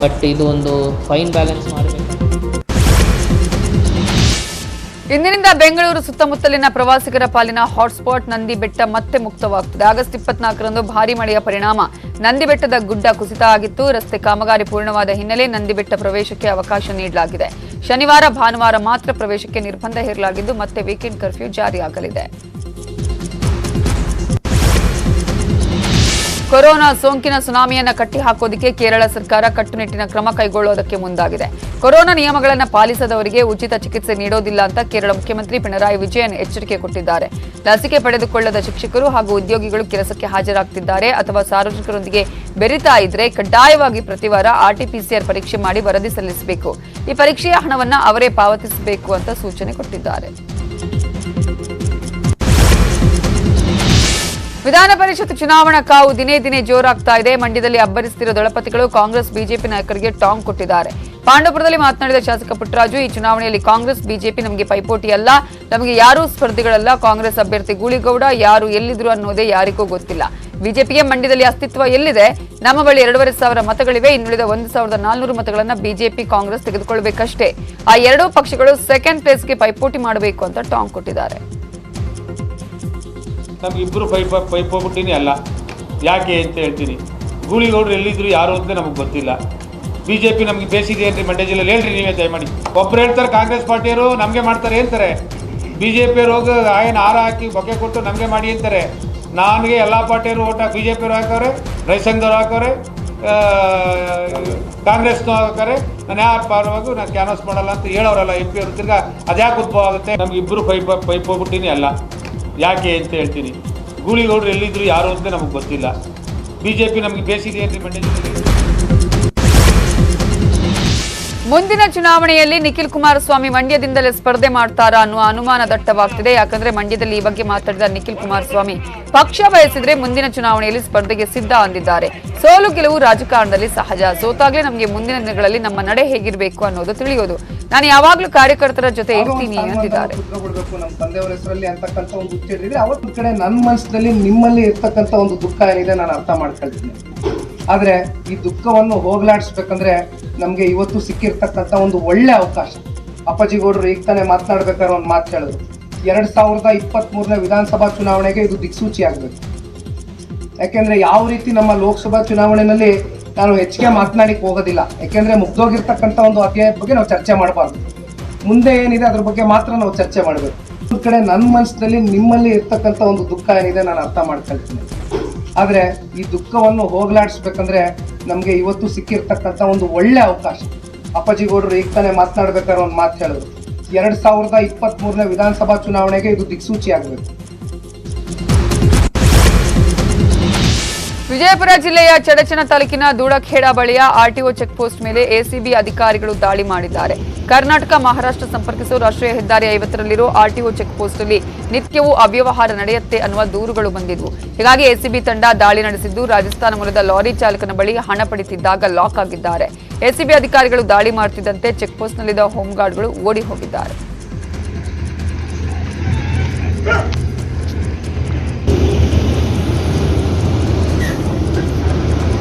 But ಇದು ಒಂದು fine balance ಮಾಡಬೇಕು. ಇಂದಿನಿಂದ ಬೆಂಗಳೂರು ಸುತ್ತಮುತ್ತಲಿನ ಪ್ರವಾಸಿಗರ ಪಾಲಿನ ಹಾಟ್ಸ್ಪಾಟ್ ನಂದಿ ಬೆಟ್ಟ ಮತ್ತೆ ಮುಕ್ತವಾಗುತ್ತದೆ. ಆಗಸ್ಟ್ 24ರಂದು ಭಾರೀ ಮಳೆಯ ಪರಿಣಾಮ ನಂದಿ ಬೆಟ್ಟದ ಗುಡ್ಡ ಕುಸಿತ ಆಗಿತ್ತು. ರಸ್ತೆ ಕಾಮಗಾರಿ ಪೂರ್ಣವಾದ ಹಿನ್ನೆಲೆ ನಂದಿ ಬೆಟ್ಟ ಪ್ರವೇಶಕ್ಕೆ ಅವಕಾಶ ನೀಡಲಾಗಿದೆ. ಶನಿವಾರ ಭಾನುವಾರ ಮಾತ್ರ ಪ್ರವೇಶಕ್ಕೆ ನಿರ್ಬಂಧ ಹೇರಲಾಗಿದ್ದು ಮತ್ತೆ ವೀಕೆಂಡ್ ಕರ್ಫ್ಯೂ ಜಾರಿಯಾಗಲಿದೆ. ಕೊರೋನಾ ಸೋಂಕಿನ ಸುನಾಮಿಯನ್ನು ಕಟ್ಟಿಹಾಕೋದಕ್ಕೆ ಕೇರಳ ಸರ್ಕಾರ ಕಟ್ಟುನಿಟ್ಟಿನ ಕ್ರಮ ಕೈಗೊಳ್ಳುವುದಕ್ಕೆ ಮುಂದಾಗಿದೆ. ಕೊರೋನಾ ನಿಯಮಗಳನ್ನು ಪಾಲಿಸದವರಿಗೆ ಉಚಿತ ಚಿಕಿತ್ಸೆ ನೀಡೋದಿಲ್ಲ ಅಂತ ಕೇರಳ ಮುಖ್ಯಮಂತ್ರಿ ಪಿಣರಾಯಿ ವಿಜಯನ್ ಎಚ್ಚರಿಕೆ ಕೊಟ್ಟಿದ್ದಾರೆ. ಲಸಿಕೆ ಪಡೆದುಕೊಳ್ಳದ ಶಿಕ್ಷಕರು ಹಾಗೂ ಉದ್ಯೋಗಿಗಳು ಕೆಲಸಕ್ಕೆ ಹಾಜರಾಗ್ತಿದ್ದಾರೆ ಅಥವಾ ಸಾರ್ವಜನಿಕರೊಂದಿಗೆ ಬೆರೀತಾ ಇದ್ರೆ ಕಡ್ಡಾಯವಾಗಿ ಪ್ರತಿವಾರ ಆರ್ಟಿಪಿಸಿಆರ್ ಪರೀಕ್ಷೆ ಮಾಡಿ ವರದಿ ಸಲ್ಲಿಸಬೇಕು. ಈ ಪರೀಕ್ಷೆಯ ಹಣವನ್ನು ಅವರೇ ಪಾವತಿಸಬೇಕು ಅಂತ ಸೂಚನೆ ಕೊಟ್ಟಿದ್ದಾರೆ. ವಿಧಾನ ಪರಿಷತ್ ಚುನಾವಣಾ ಕಾವು ದಿನೇ ದಿನೇ ಜೋರಾಗ್ತಾ ಇದೆ. ಮಂಡ್ಯದಲ್ಲಿ ಅಬ್ಬರಿಸುತ್ತಿರುವ ದಳಪತಿಗಳು ಕಾಂಗ್ರೆಸ್ ಬಿಜೆಪಿ ನಾಯಕರಿಗೆ ಟಾಂಗ್ ಕೊಟ್ಟಿದ್ದಾರೆ. ಪಾಂಡವಪುರದಲ್ಲಿ ಮಾತನಾಡಿದ ಶಾಸಕ ಪುಟ್ಟರಾಜು, ಈ ಚುನಾವಣೆಯಲ್ಲಿ ಕಾಂಗ್ರೆಸ್ ಬಿಜೆಪಿ ನಮಗೆ ಪೈಪೋಟಿ ಅಲ್ಲ, ನಮಗೆ ಯಾರೂ ಸ್ಪರ್ಧಿಗಳಲ್ಲ. ಕಾಂಗ್ರೆಸ್ ಅಭ್ಯರ್ಥಿ ಗೂಳಿಗೌಡ ಯಾರು ಎಲ್ಲಿದ್ರು ಅನ್ನೋದೇ ಯಾರಿಗೂ ಗೊತ್ತಿಲ್ಲ. ಬಿಜೆಪಿಗೆ ಮಂಡ್ಯದಲ್ಲಿ ಅಸ್ತಿತ್ವ ಎಲ್ಲಿದೆ? ನಮ್ಮ ಬಳಿ 2,500 ಮತಗಳಿವೆ. ಇನ್ನುಳಿದ 1,400 ಮತಗಳನ್ನ ಬಿಜೆಪಿ ಕಾಂಗ್ರೆಸ್ ತೆಗೆದುಕೊಳ್ಳಬೇಕಷ್ಟೇ. ಆ ಎರಡೂ ಪಕ್ಷಗಳು ಸೆಕೆಂಡ್ ಪ್ಲೇಸ್ಗೆ ಪೈಪೋಟಿ ಮಾಡಬೇಕು ಅಂತ ಟಾಂಗ್ ಕೊಟ್ಟಿದ್ದಾರೆ. ನಮಗಿಬ್ಬರು ಪೈಪೋಟಿನೇ ಅಲ್ಲ. ಯಾಕೆ ಅಂತ ಹೇಳ್ತೀನಿ. ಗೂಳಿಗೌಡರು ಎಲ್ಲಿದ್ರು ಯಾರು ಅಂತ ನಮಗೆ ಗೊತ್ತಿಲ್ಲ. ಬಿ ಜೆ ಪಿ ನಮಗೆ ಬೇಸಿದೆ ಅಂದರೆ ಮಂಡ್ಯ ಜಿಲ್ಲೆಯಲ್ಲಿ ಹೇಳ್ರಿ ನೀವೇ ದಯಮಾಡಿ. ಒಬ್ಬರು ಹೇಳ್ತಾರೆ ಕಾಂಗ್ರೆಸ್ ಪಾರ್ಟಿಯವರು ನಮಗೆ ಮಾಡ್ತಾರೆ ಹೇಳ್ತಾರೆ, ಬಿ ಜೆ ಪಿಯವರು ಹೋಗಿ ಹಾರ ಹಾಕಿ ಬೊಕ್ಕೆ ಕೊಟ್ಟು ನಮಗೆ ಮಾಡಿ ಅಂತಾರೆ. ನನಗೆ ಎಲ್ಲ ಪಾರ್ಟಿಯವರು ಓಟ ಬಿ ಜೆ ಪಿಯವರು ಹಾಕೋರೆ, ರೈತ ಸಂಘದವ್ರು ಹಾಕೋರೆ, ಕಾಂಗ್ರೆಸ್ನೂ ಹಾಕೋರೆ. ನಾನು ಯಾವ ಪರವಾಗೂ ನಾನು ಕ್ಯಾನ್ವಾಸ್ ಮಾಡಲ್ಲ ಅಂತ ಹೇಳೋರಲ್ಲ ಎಂ ಪಿ ಅವರು. ತಿರ್ಗಾ ಅದ್ಯಾಕೆ ಉದ್ಭವ ಆಗುತ್ತೆ? ನಮಗಿಬ್ಬರು ಪೈಪೋಟಿನೇ ಅಲ್ಲ. ಯಾಕೆ ಅಂತ ಹೇಳ್ತೀನಿ. ಗೂಳಿಗೌಡರು ಎಲ್ಲಿದ್ರು ಯಾರು ಅಂತ ನಮಗೆ ಗೊತ್ತಿಲ್ಲ. ಬಿ ಜೆ ಪಿ ನಮಗೆ ಬೇಸಿದೆ ಅಂದರೆ ಮಂಡ್ಯ ಜಿಲ್ಲೆಯಲ್ಲಿ. ಮುಂದಿನ ಚುನಾವಣೆಯಲ್ಲಿ ನಿಖಿಲ್ ಕುಮಾರಸ್ವಾಮಿ ಮಂಡ್ಯದಿಂದಲೇ ಸ್ಪರ್ಧೆ ಮಾಡ್ತಾರಾ ಅನ್ನುವ ಅನುಮಾನ ದಟ್ಟವಾಗ್ತಿದೆ. ಯಾಕಂದ್ರೆ ಮಂಡ್ಯದಲ್ಲಿ ಈ ಬಗ್ಗೆ ಮಾತಾಡಿದ ನಿಖಿಲ್ ಕುಮಾರಸ್ವಾಮಿ, ಪಕ್ಷ ಬಯಸಿದ್ರೆ ಮುಂದಿನ ಚುನಾವಣೆಯಲ್ಲಿ ಸ್ಪರ್ಧೆಗೆ ಸಿದ್ಧ ಅಂದಿದ್ದಾರೆ. ಸೋಲು ಗೆಲುವು ರಾಜಕಾರಣದಲ್ಲಿ ಸಹಜ. ಸೋತಾಗ್ಲೇ ನಮಗೆ ಮುಂದಿನ ದಿನಗಳಲ್ಲಿ ನಮ್ಮ ನಡೆ ಹೇಗಿರಬೇಕು ಅನ್ನೋದು ತಿಳಿಯೋದು. ನಾನು ಯಾವಾಗ್ಲೂ ಕಾರ್ಯಕರ್ತರ ಜೊತೆ ಇರ್ತೀನಿ ಅಂದಿದ್ದಾರೆ. ನಮ್ಮ ತಂದೆಯವರ ಹೆಸರಲ್ಲಿ ಅಂತಕ್ಕಂಥ ಒಂದು ಹುಚ್ಚಿಡಿದ್ರೆ ಅವತ್ತು ಕಡೆ ನನ್ನ ಮನಸ್ಸಿನಲ್ಲಿ ನಿಮ್ಮಲ್ಲಿ ಇರ್ತಕ್ಕಂಥ ಒಂದು ದುಃಖ ಏನಿದೆ ನಾನು ಅರ್ಥ ಮಾಡ್ಕೊಳ್ತೀನಿ. ಆದ್ರೆ ಈ ದುಃಖವನ್ನು ಹೋಗ್ಲಾಡಿಸ್ಬೇಕಂದ್ರೆ ನಮ್ಗೆ ಇವತ್ತು ಸಿಕ್ಕಿರ್ತಕ್ಕಂಥ ಒಂದು ಒಳ್ಳೆ ಅವಕಾಶ. ಅಪ್ಪಾಜಿಗೌಡರು ಈಗ ತಾನೇ ಮಾತನಾಡ್ಬೇಕಾದ್ರೆ ಒಂದು ಮಾತು ಹೇಳಿದ್ರು, 2023ನೇ ವಿಧಾನಸಭಾ ಚುನಾವಣೆಗೆ ಇದು ದಿಕ್ಸೂಚಿ ಆಗ್ಬೇಕು. ಯಾಕೆಂದ್ರೆ ಯಾವ ರೀತಿ ನಮ್ಮ ಲೋಕಸಭಾ ಚುನಾವಣೆಯಲ್ಲಿ ನಾನು ಹೆಚ್ಚಿಗೆ ಮಾತನಾಡಿಕ್ ಹೋಗೋದಿಲ್ಲ. ಯಾಕೆಂದ್ರೆ ಮುಗ್ದೋಗಿರ್ತಕ್ಕಂಥ ಒಂದು ಅಧ್ಯಾಯದ ಬಗ್ಗೆ ನಾವು ಚರ್ಚೆ ಮಾಡಬಾರ್ದು. ಮುಂದೆ ಏನಿದೆ ಅದ್ರ ಬಗ್ಗೆ ಮಾತ್ರ ನಾವು ಚರ್ಚೆ ಮಾಡಬೇಕು. ಒಂದು ಕಡೆ ನನ್ನ ಮನಸ್ಸಿನಲ್ಲಿ ನಿಮ್ಮಲ್ಲಿ ಇರ್ತಕ್ಕಂಥ ಒಂದು ದುಃಖ ಏನಿದೆ ನಾನು ಅರ್ಥ ಮಾಡ್ಕೊಳ್ತೀನಿ. ಆದ್ರೆ ಈ ದುಃಖವನ್ನು ಹೋಗ್ಲಾಡಿಸ್ಬೇಕಂದ್ರೆ ನಮ್ಗೆ ಇವತ್ತು ಸಿಕ್ಕಿರ್ತಕ್ಕಂಥ ಒಂದು ಒಳ್ಳೆ ಅವಕಾಶ. ಅಪ್ಪಾಜಿಗೌಡರು ಈಗ ತಾನೇ ಮಾತನಾಡ್ಬೇಕಾದ್ರೆ ಒಂದು ಮಾತು ಹೇಳಿದ್ರು, 2023ನೇ ವಿಧಾನಸಭಾ ಚುನಾವಣೆಗೆ ಇದು ದಿಕ್ಸೂಚಿ ಆಗ್ಬೇಕು. ವಿಜಯಪುರ ಜಿಲ್ಲೆಯ ಚಡಚಣ ತಾಲೂಕಿನ ದೂಡಖೇಡ ಬಳಿಯ ಆರ್ಟಿಒ ಚೆಕ್ ಪೋಸ್ಟ್ ಮೇಲೆ ಎಸಿಬಿ ಅಧಿಕಾರಿಗಳು ದಾಳಿ ಮಾಡಿದ್ದಾರೆ. ಕರ್ನಾಟಕ ಮಹಾರಾಷ್ಟ್ರ ಸಂಪರ್ಕಿಸುವ ರಾಷ್ಟ್ರೀಯ ಹೆದ್ದಾರಿ 50ರಲ್ಲಿರೋ ಆರ್ಟಿಒ ಚೆಕ್ ಪೋಸ್ಟ್ ನಲ್ಲಿ ನಿತ್ಯವೂ ಅವ್ಯವಹಾರ ನಡೆಯುತ್ತೆ ಅನ್ನುವ ದೂರುಗಳು ಬಂದಿದ್ವು. ಹೀಗಾಗಿ ಎಸಿಬಿ ತಂಡ ದಾಳಿ ನಡೆಸಿದ್ದು, ರಾಜಸ್ಥಾನ ಮೂಲದ ಲಾರಿ ಚಾಲಕನ ಬಳಿ ಹಣ ಪಡೆದಿದ್ದಾಗ ಲಾಕ್ ಆಗಿದ್ದಾರೆ. ಎಸಿಬಿ ಅಧಿಕಾರಿಗಳು ದಾಳಿ ಮಾಡುತ್ತಿದ್ದಂತೆ ಚೆಕ್ ಪೋಸ್ಟ್ ನಲ್ಲಿದ್ದ ಹೋಮ್ ಗಾರ್ಡ್ಗಳು ಓಡಿ ಹೋಗಿದ್ದಾರೆ.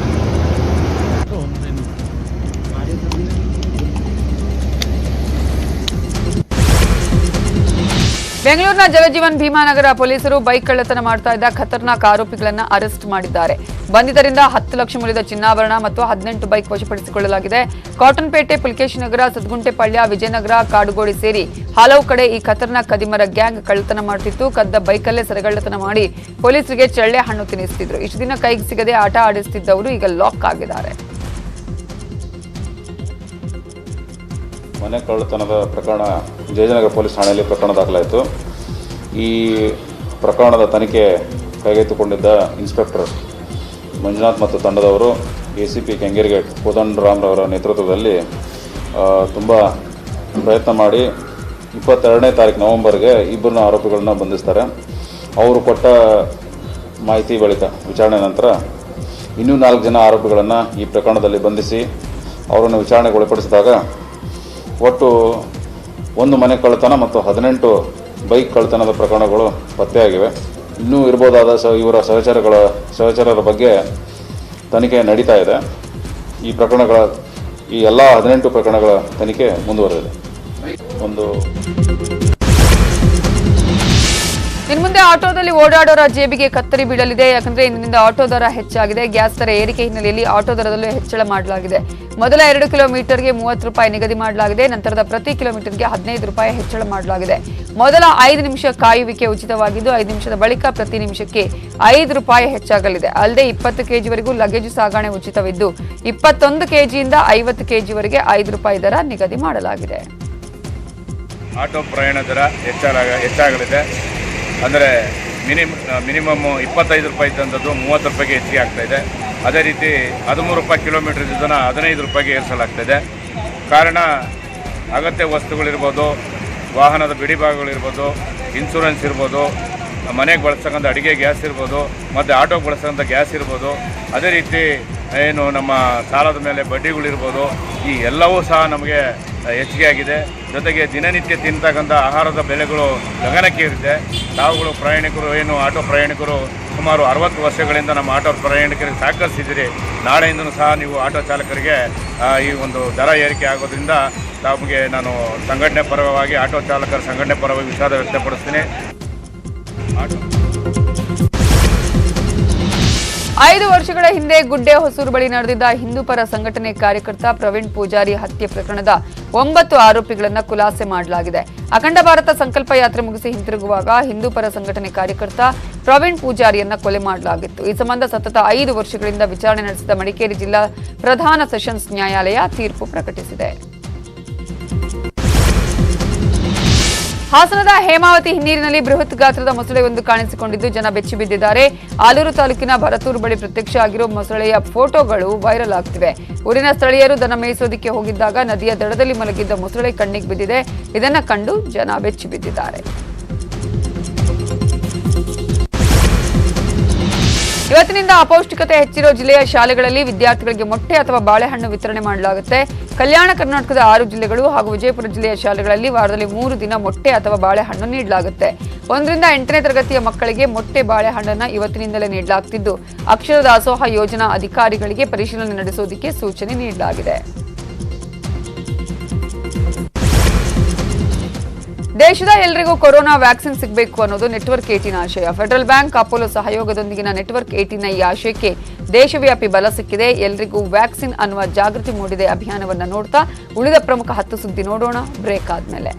ಬೆಂಗಳೂರಿನ ಜಗಜೀವನ್ ಭೀಮಾನಗರ ಪೊಲೀಸರು ಬೈಕ್ ಕಳ್ಳತನ ಮಾಡ್ತಾ ಇದ್ದ ಖತರ್ನಾಕ್ ಆರೋಪಿಗಳನ್ನು ಅರೆಸ್ಟ್ ಮಾಡಿದ್ದಾರೆ. ಬಂಧಿತರಿಂದ 10 ಲಕ್ಷ ಮೌಲ್ಯದ ಚಿನ್ನಾಭರಣ ಮತ್ತು 18 ಬೈಕ್ ವಶಪಡಿಸಿಕೊಳ್ಳಲಾಗಿದೆ. ಕಾಟನ್ಪೇಟೆ, ಪುಲಕೇಶಿನಗರ, ಸದ್ಗುಂಟೆಪಾಳ್ಯ, ವಿಜಯನಗರ, ಕಾಡುಗೋಡಿ ಸೇರಿ ಹಲವು ಕಡೆ ಈ ಖತರ್ನಾಕ್ ಕದಿಮರ ಗ್ಯಾಂಗ್ ಕಳ್ಳತನ ಮಾಡುತ್ತಿತ್ತು. ಕದ್ದ ಬೈಕಲ್ಲೇ ಸರಗಳ್ಳತನ ಮಾಡಿ ಪೊಲೀಸರಿಗೆ ಚಳ್ಳೆ ಹಣ್ಣು ತಿನ್ನಿಸುತ್ತಿದ್ರು. ಇಷ್ಟು ದಿನ ಕೈಗೆ ಸಿಗದೆ ಆಟ ಆಡಿಸುತ್ತಿದ್ದವರು ಈಗ ಲಾಕ್ ಆಗಿದ್ದಾರೆ. ಮನೆ ಕಳ್ಳತನದ ಪ್ರಕರಣ ಜಯನಗರ ಪೊಲೀಸ್ ಠಾಣೆಯಲ್ಲಿ ಪ್ರಕರಣ ದಾಖಲಾಯಿತು. ಈ ಪ್ರಕರಣದ ತನಿಖೆ ಕೈಗೆತ್ತಿಕೊಂಡಿದ್ದ ಇನ್ಸ್ಪೆಕ್ಟರ್ ಮಂಜುನಾಥ್ ಮತ್ತು ತಂಡದವರು ಎಸಿಪಿ ಕೆಂಗೇರಿಗೇಟ್ ಕೋದಂಡರಾಮ್ರವರ ನೇತೃತ್ವದಲ್ಲಿ ತುಂಬ ಪ್ರಯತ್ನ ಮಾಡಿ 22ನೇ ತಾರೀಕು ನವೆಂಬರ್ಗೆ ಇಬ್ಬರನ್ನ ಆರೋಪಿಗಳನ್ನ ಬಂಧಿಸ್ತಾರೆ. ಅವರು ಕೊಟ್ಟ ಮಾಹಿತಿ ಬಳಿಕ ವಿಚಾರಣೆ ನಂತರ ಇನ್ನೂ 4 ಜನ ಆರೋಪಿಗಳನ್ನು ಈ ಪ್ರಕರಣದಲ್ಲಿ ಬಂಧಿಸಿ ಅವರನ್ನು ವಿಚಾರಣೆಗೆ ಒಳಪಡಿಸಿದಾಗ ಒಟ್ಟು 1 ಮನೆ ಕಳ್ಳತನ ಮತ್ತು 18 ಬೈಕ್ ಕಳ್ಳತನದ ಪ್ರಕರಣಗಳು ಪತ್ತೆಯಾಗಿವೆ. ಇನ್ನೂ ಇರಬಹುದಾದ ಇವರ ಸಹಚರರ ಬಗ್ಗೆ ತನಿಖೆ ನಡೀತಾ ಇದೆ. ಈ ಪ್ರಕರಣಗಳ ಈ ಎಲ್ಲ 18 ಪ್ರಕರಣಗಳ ತನಿಖೆ ಮುಂದುವರೆದಿದೆ. ಇನ್ನು ಮುಂದೆ ಆಟೋದಲ್ಲಿ ಓಡಾಡೋರ ಜೇಬಿಗೆ ಕತ್ತರಿ ಬೀಳಲಿದೆ. ಯಾಕಂದ್ರೆ ಇಂದಿನಿಂದ ಆಟೋ ದರ ಹೆಚ್ಚಾಗಿದೆ. ಗ್ಯಾಸ್ ದರ ಏರಿಕೆ ಹಿನ್ನೆಲೆಯಲ್ಲಿ ಆಟೋ ದರದಲ್ಲೂ ಹೆಚ್ಚಳ ಮಾಡಲಾಗಿದೆ. ಮೊದಲ 2 ಕಿಲೋಮೀಟರ್ಗೆ 30 ರೂಪಾಯಿ ನಿಗದಿ ಮಾಡಲಾಗಿದೆ. ನಂತರದ ಪ್ರತಿ ಕಿಲೋಮೀಟರ್ಗೆ 15 ರೂಪಾಯಿ ಹೆಚ್ಚಳ ಮಾಡಲಾಗಿದೆ. ಮೊದಲ 5 ನಿಮಿಷ ಕಾಯುವಿಕೆ ಉಚಿತವಾಗಿದ್ದು 5 ನಿಮಿಷದ ಬಳಿಕ ಪ್ರತಿ ನಿಮಿಷಕ್ಕೆ 5 ರೂಪಾಯಿ ಹೆಚ್ಚಾಗಲಿದೆ. ಅಲ್ಲದೆ 20 ಕೆಜಿವರೆಗೂ ಲಗೇಜು ಸಾಗಣೆ ಉಚಿತವಿದ್ದು 21 ಕೆಜಿಯಿಂದ 50 ಕೆಜಿವರೆಗೆ 5 ರೂಪಾಯಿ ದರ ನಿಗದಿ ಮಾಡಲಾಗಿದೆ. ಆಟೋ ಪ್ರಯಾಣ ದರ ಹೆಚ್ಚಾಗಲಿದೆ. ಅಂದರೆ ಮಿನಿಮಮ್ 25 ರೂಪಾಯಿ ತಂದದ್ದು 30 ರೂಪಾಯಿಗೆ ಹೆಚ್ಚಿಗೆ ಆಗ್ತಾಯಿದೆ. ಅದೇ ರೀತಿ 13 ರೂಪಾಯಿ ಕಿಲೋಮೀಟರ್ ಇದ್ದದನ್ನು 15 ರೂಪಾಯಿಗೆ ಏರಿಸಲಾಗ್ತಾಯಿದೆ. ಕಾರಣ ಅಗತ್ಯ ವಸ್ತುಗಳಿರ್ಬೋದು, ವಾಹನದ ಬಿಡಿಭಾಗಗಳಿರ್ಬೋದು, ಇನ್ಶೂರೆನ್ಸ್ ಇರ್ಬೋದು, ಮನೆಗೆ ಬಳಸ್ತಕ್ಕಂಥ ಅಡುಗೆ ಗ್ಯಾಸ್ ಇರ್ಬೋದು, ಮತ್ತು ಆಟೋಗೆ ಬಳಸ್ತಕ್ಕಂಥ ಗ್ಯಾಸ್ ಇರ್ಬೋದು, ಅದೇ ರೀತಿ ಏನು ನಮ್ಮ ಸಾಲದ ಮೇಲೆ ಬಡ್ಡಿಗಳಿರ್ಬೋದು, ಈ ಎಲ್ಲವೂ ಸಹ ನಮಗೆ ಹೆಚ್ಚಿಗೆ ಆಗಿದೆ. ಜೊತೆಗೆ ದಿನನಿತ್ಯ ತಿಂತಕ್ಕಂಥ ಆಹಾರದ ಬೆಲೆಗಳು ಗಗನಕ್ಕೇರಿದೆ. ತಾವುಗಳು ಪ್ರಯಾಣಿಕರು ಏನು ಆಟೋ ಪ್ರಯಾಣಿಕರು ಸುಮಾರು 60 ವರ್ಷಗಳಿಂದ ನಮ್ಮ ಆಟೋ ಪ್ರಯಾಣಿಕರಿಗೆ ಸಹಕರಿಸಿದ್ದೀರಿ. ನಾಳೆಯಿಂದಲೂ ಸಹ ನೀವು ಆಟೋ ಚಾಲಕರಿಗೆ ಈ ಒಂದು ದರ ಏರಿಕೆ ಆಗೋದ್ರಿಂದ ತಮಗೆ ನಾನು ಸಂಘಟನೆ ಪರವಾಗಿ ಆಟೋ ಚಾಲಕರ ಸಂಘಟನೆ ಪರವಾಗಿ ವಿಷಾದ ವ್ಯಕ್ತಪಡಿಸ್ತೀನಿ. 5 ವರ್ಷಗಳ ಹಿಂದೆ ಗುಡ್ಡೆ ಹೊಸೂರು ಬಳಿ ನಡೆದಿದ್ದ ಹಿಂದೂ ಪರ ಸಂಘಟನೆ ಕಾರ್ಯಕರ್ತ ಪ್ರವೀಣ್ ಪೂಜಾರಿ ಹತ್ಯೆ ಪ್ರಕರಣದ 9 ಆರೋಪಿಗಳನ್ನು ಖುಲಾಸೆ ಮಾಡಲಾಗಿದೆ. ಅಖಂಡ ಭಾರತ ಸಂಕಲ್ಪ ಯಾತ್ರೆ ಮುಗಿಸಿ ಹಿಂತಿರುಗುವಾಗ ಹಿಂದೂ ಪರ ಸಂಘಟನೆ ಕಾರ್ಯಕರ್ತ ಪ್ರವೀಣ್ ಪೂಜಾರಿಯನ್ನ ಕೊಲೆ ಮಾಡಲಾಗಿತ್ತು. ಈ ಸಂಬಂಧ ಸತತ 5 ವರ್ಷಗಳಿಂದ ವಿಚಾರಣೆ ನಡೆಸಿದ ಮಡಿಕೇರಿ ಜಿಲ್ಲಾ ಪ್ರಧಾನ ಸೆಷನ್ಸ್ ನ್ಯಾಯಾಲಯ ತೀರ್ಪು ಪ್ರಕಟಿಸಿದೆ. ಹಾಸನದ ಹೇಮಾವತಿ ಹಿನ್ನೀರಿನಲ್ಲಿ ಬೃಹತ್ ಗಾತ್ರದ ಮೊಸಳೆಯೊಂದು ಕಾಣಿಸಿಕೊಂಡಿದ್ದು ಜನ ಬೆಚ್ಚಿಬಿದ್ದಿದ್ದಾರೆ. ಆಲೂರು ತಾಲೂಕಿನ ಭರತೂರು ಬಳಿ ಪ್ರತ್ಯಕ್ಷ ಆಗಿರೋ ಮೊಸಳೆಯ ಫೋಟೋಗಳು ವೈರಲ್ ಆಗ್ತಿವೆ. ಊರಿನ ಸ್ಥಳೀಯರು ದನ ಮೇಯಿಸೋದಕ್ಕೆ ಹೋಗಿದ್ದಾಗ ನದಿಯ ದಡದಲ್ಲಿ ಮಲಗಿದ್ದ ಮೊಸಳೆ ಕಣ್ಣಿಗೆ ಬಿದ್ದಿದೆ. ಇದನ್ನ ಕಂಡು ಜನ ಬೆಚ್ಚಿಬಿದ್ದಿದ್ದಾರೆ. ಇವತ್ತಿನಿಂದ ಅಪೌಷ್ಟಿಕತೆ ಹೆಚ್ಚಿರೋ ಜಿಲ್ಲೆಯ ಶಾಲೆಗಳಲ್ಲಿ ವಿದ್ಯಾರ್ಥಿಗಳಿಗೆ ಮೊಟ್ಟೆ ಅಥವಾ ಬಾಳೆಹಣ್ಣು ವಿತರಣೆ ಮಾಡಲಾಗುತ್ತೆ. ಕಲ್ಯಾಣ ಕರ್ನಾಟಕದ 6 ಜಿಲ್ಲೆಗಳು ಹಾಗೂ ವಿಜಯಪುರ ಜಿಲ್ಲೆಯ ಶಾಲೆಗಳಲ್ಲಿ ವಾರದಲ್ಲಿ 3 ದಿನ ಮೊಟ್ಟೆ ಅಥವಾ ಬಾಳೆಹಣ್ಣು ನೀಡಲಾಗುತ್ತೆ. 1 ರಿಂದ 8ನೇ ತರಗತಿಯ ಮಕ್ಕಳಿಗೆ ಮೊಟ್ಟೆ ಬಾಳೆಹಣ್ಣನ್ನು ಇವತ್ತಿನಿಂದಲೇ ನೀಡಲಾಗುತ್ತಿದ್ದು ಅಕ್ಷರ ದಾಸೋಹ ಯೋಜನಾ ಅಧಿಕಾರಿಗಳಿಗೆ ಪರಿಶೀಲನೆ ನಡೆಸೋದಕ್ಕೆ ಸೂಚನೆ ನೀಡಲಾಗಿದೆ. ದೇಶದ ಎಲ್ಲರಿಗೂ ಕೊರೋನಾ ವ್ಯಾಕ್ಸಿನ್ ಸಿಗಬೇಕು ಅನ್ನೋದು ನೆಟ್ವರ್ಕ್ 18 ಆಶಯ. ಫೆಡರಲ್ ಬ್ಯಾಂಕ್, ಅಪೋಲೋ ಸಹಯೋಗದೊಂದಿಗಿನ ನೆಟ್ವರ್ಕ್ 18ನ ಈ ಆಶಯಕ್ಕೆ ದೇಶವ್ಯಾಪಿ ಬಲ ಸಿಕ್ಕಿದೆ. ಎಲ್ಲರಿಗೂ ವ್ಯಾಕ್ಸಿನ್ ಅನ್ನುವ ಜಾಗೃತಿ ಮೂಡಿದೆ ಅಭಿಯಾನವನ್ನ ನೋಡ್ತಾ ಉಳಿದ ಪ್ರಮುಖ 10 ಸುದ್ದಿ ನೋಡೋಣ ಬ್ರೇಕ್ ಆದ್ಮೇಲೆ.